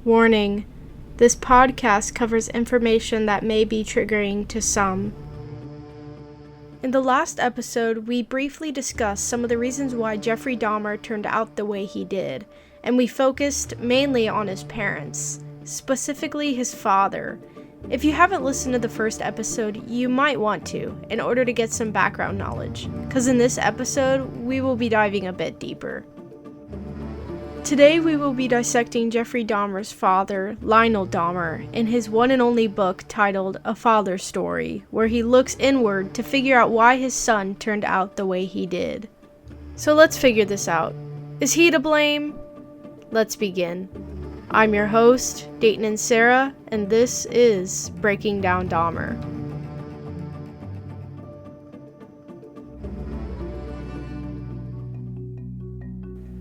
Warning: this podcast covers information that may be triggering to some. In the last episode, we briefly discussed some of the reasons why Jeffrey Dahmer turned out the way he did, and we focused mainly on his parents, specifically his father. If you haven't listened to the first episode, you might want to, in order to get some background knowledge, because in this episode, we will be diving a bit deeper. Today we will be dissecting Jeffrey Dahmer's father, Lionel Dahmer, in his one and only book titled A Father Story, where he looks inward to figure out why his son turned out the way he did. So let's figure this out. Is he to blame? Let's begin. I'm your host, Daytin and Inserra, and this is Breaking Down Dahmer.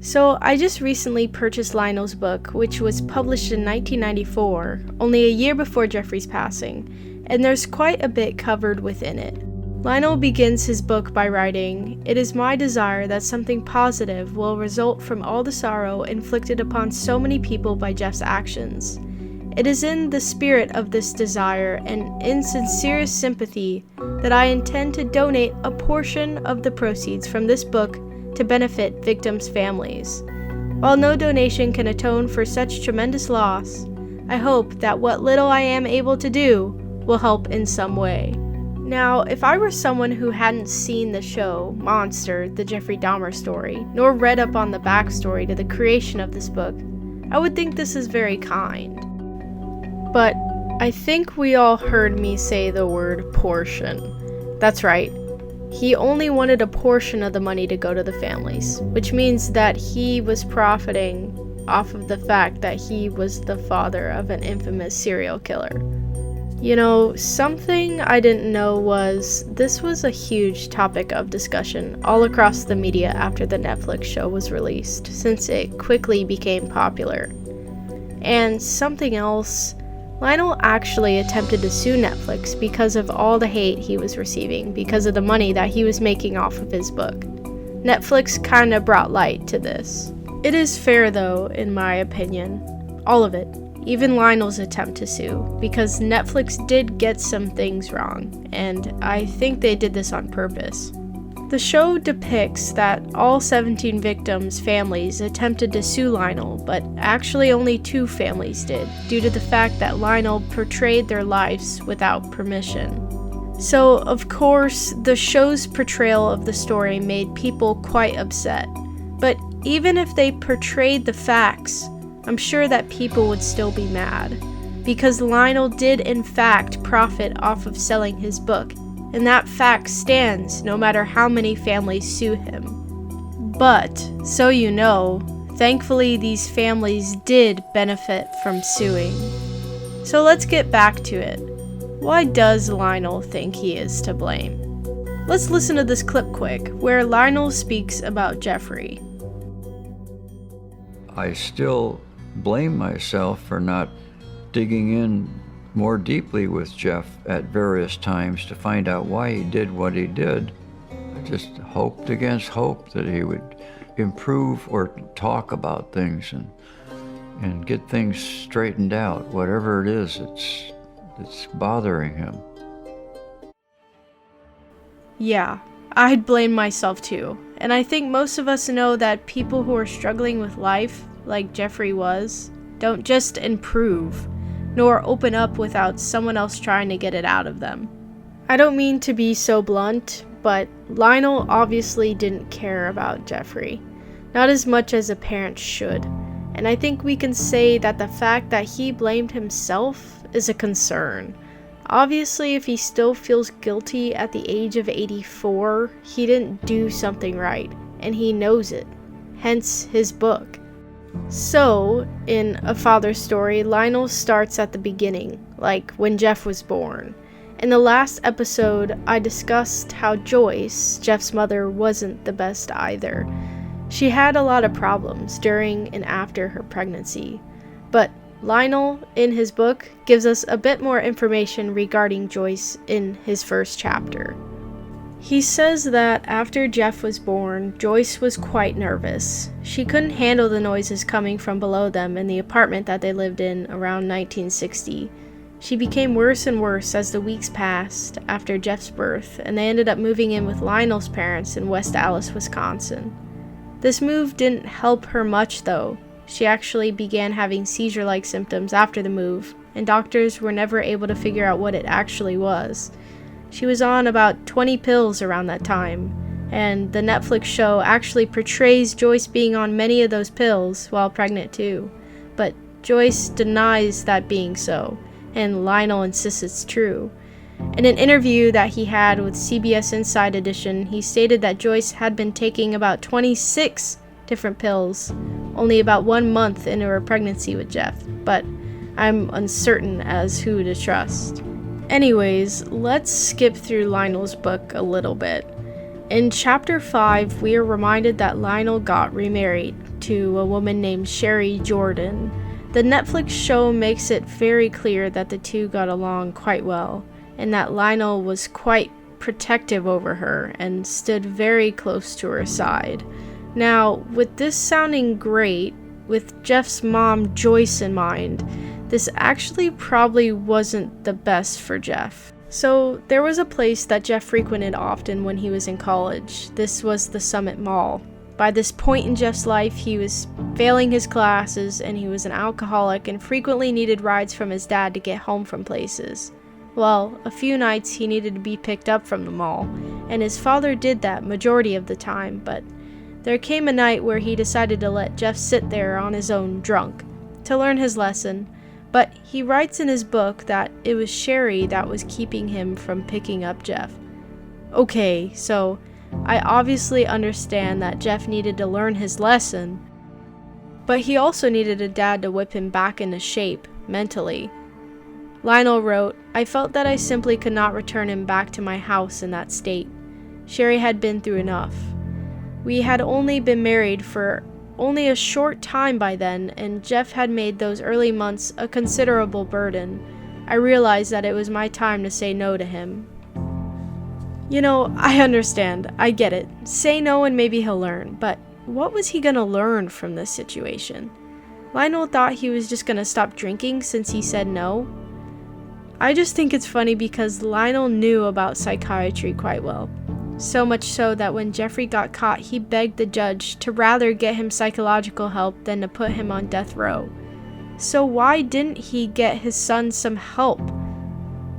So, I just recently purchased Lionel's book, which was published in 1994, only a year before Jeffrey's passing, and there's quite a bit covered within it. Lionel begins his book by writing, "It is my desire that something positive will result from all the sorrow inflicted upon so many people by Jeff's actions. It is in the spirit of this desire and in sincerest sympathy that I intend to donate a portion of the proceeds from this book to benefit victims' families. While no donation can atone for such tremendous loss, I hope that what little I am able to do will help in some way." Now, if I were someone who hadn't seen the show, Monster, the Jeffrey Dahmer Story, nor read up on the backstory to the creation of this book, I would think this is very kind. But I think we all heard me say the word portion. That's right. He only wanted a portion of the money to go to the families, which means that he was profiting off of the fact that he was the father of an infamous serial killer. You know, something I didn't know was this was a huge topic of discussion all across the media after the Netflix show was released, since it quickly became popular. And something else, Lionel actually attempted to sue Netflix because of all the hate he was receiving because of the money that he was making off of his book. Netflix kinda brought light to this. It is fair though, in my opinion. All of it. Even Lionel's attempt to sue, because Netflix did get some things wrong, and I think they did this on purpose. The show depicts that all 17 victims' families attempted to sue Lionel, but actually only 2 families did, due to the fact that Lionel portrayed their lives without permission. So, of course, the show's portrayal of the story made people quite upset. But even if they portrayed the facts, I'm sure that people would still be mad, because Lionel did in fact profit off of selling his book, and that fact stands no matter how many families sue him. But, so you know, thankfully these families did benefit from suing. So let's get back to it. Why does Lionel think he is to blame? Let's listen to this clip quick, where Lionel speaks about Jeffrey. I still blame myself for not digging in more deeply with Jeff at various times to find out why he did what he did. I just hoped against hope that he would improve or talk about things and get things straightened out, whatever it is that's bothering him. Yeah, I'd blame myself too. And I think most of us know that people who are struggling with life, like Jeffrey was, don't just improve, nor open up without someone else trying to get it out of them. I don't mean to be so blunt, but Lionel obviously didn't care about Jeffrey, not as much as a parent should, and I think we can say that the fact that he blamed himself is a concern. Obviously, if he still feels guilty at the age of 84, he didn't do something right, and he knows it, hence his book. So, in A Father Story, Lionel starts at the beginning, like when Jeff was born. In the last episode, I discussed how Joyce, Jeff's mother, wasn't the best either. She had a lot of problems during and after her pregnancy, but Lionel, in his book, gives us a bit more information regarding Joyce in his first chapter. He says that after Jeff was born, Joyce was quite nervous. She couldn't handle the noises coming from below them in the apartment that they lived in around 1960. She became worse and worse as the weeks passed after Jeff's birth, and they ended up moving in with Lionel's parents in West Allis, Wisconsin. This move didn't help her much though. She actually began having seizure-like symptoms after the move, and doctors were never able to figure out what it actually was. She was on about 20 pills around that time, and the Netflix show actually portrays Joyce being on many of those pills while pregnant too. But Joyce denies that being so, and Lionel insists it's true. In an interview that he had with CBS Inside Edition, he stated that Joyce had been taking about 26 different pills, only about 1 month into her pregnancy with Jeff, but I'm uncertain as who to trust. Anyways, let's skip through Lionel's book a little bit. In chapter 5, we are reminded that Lionel got remarried to a woman named Sherry Jordan. The Netflix show makes it very clear that the two got along quite well, and that Lionel was quite protective over her and stood very close to her side. Now, with this sounding great, with Jeff's mom Joyce in mind, this actually probably wasn't the best for Jeff. So there was a place that Jeff frequented often when he was in college. This was the Summit Mall. By this point in Jeff's life, he was failing his classes and he was an alcoholic and frequently needed rides from his dad to get home from places. Well, a few nights he needed to be picked up from the mall, and his father did that majority of the time, but there came a night where he decided to let Jeff sit there on his own drunk to learn his lesson. But he writes in his book that it was Sherry that was keeping him from picking up Jeff. Okay, so I obviously understand that Jeff needed to learn his lesson, but he also needed a dad to whip him back into shape, mentally. Lionel wrote, "I felt that I simply could not return him back to my house in that state. Sherry had been through enough. We had only been married for only a short time by then, and Jeff had made those early months a considerable burden. I realized that it was my time to say no to him." You know, I understand. I get it. Say no and maybe he'll learn, but what was he gonna learn from this situation? Lionel thought he was just gonna stop drinking since he said no. I just think it's funny because Lionel knew about psychiatry quite well. So much so that when Jeffrey got caught, he begged the judge to rather get him psychological help than to put him on death row. So why didn't he get his son some help?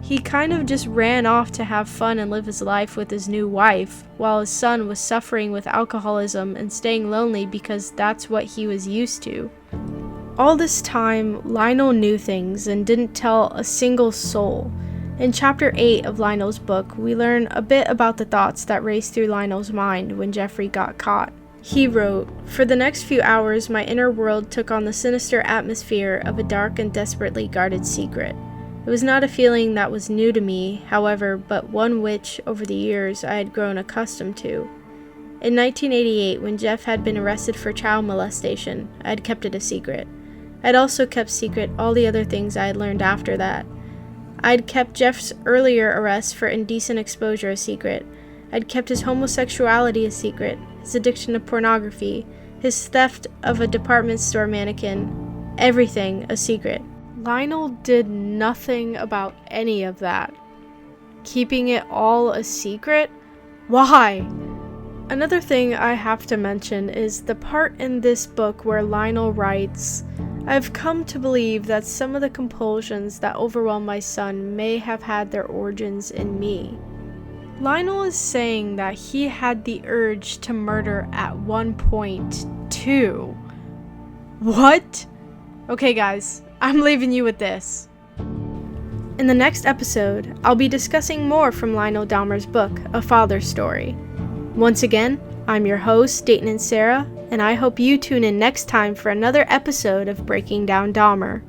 He kind of just ran off to have fun and live his life with his new wife, while his son was suffering with alcoholism and staying lonely because that's what he was used to. All this time, Lionel knew things and didn't tell a single soul. In chapter 8 of Lionel's book, we learn a bit about the thoughts that raced through Lionel's mind when Jeffrey got caught. He wrote, "For the next few hours, my inner world took on the sinister atmosphere of a dark and desperately guarded secret. It was not a feeling that was new to me, however, but one which, over the years, I had grown accustomed to. In 1988, when Jeff had been arrested for child molestation, I had kept it a secret. I had also kept secret all the other things I had learned after that. I'd kept Jeff's earlier arrest for indecent exposure a secret. I'd kept his homosexuality a secret, his addiction to pornography, his theft of a department store mannequin, everything a secret." Lionel did nothing about any of that. Keeping it all a secret? Why? Another thing I have to mention is the part in this book where Lionel writes, "I've come to believe that some of the compulsions that overwhelm my son may have had their origins in me." Lionel is saying that he had the urge to murder at one point, too. What? Okay, guys, I'm leaving you with this. In the next episode, I'll be discussing more from Lionel Dahmer's book, A Father's Story. Once again, I'm your host, Daytin and Inserra, and I hope you tune in next time for another episode of Breaking Down Dahmer.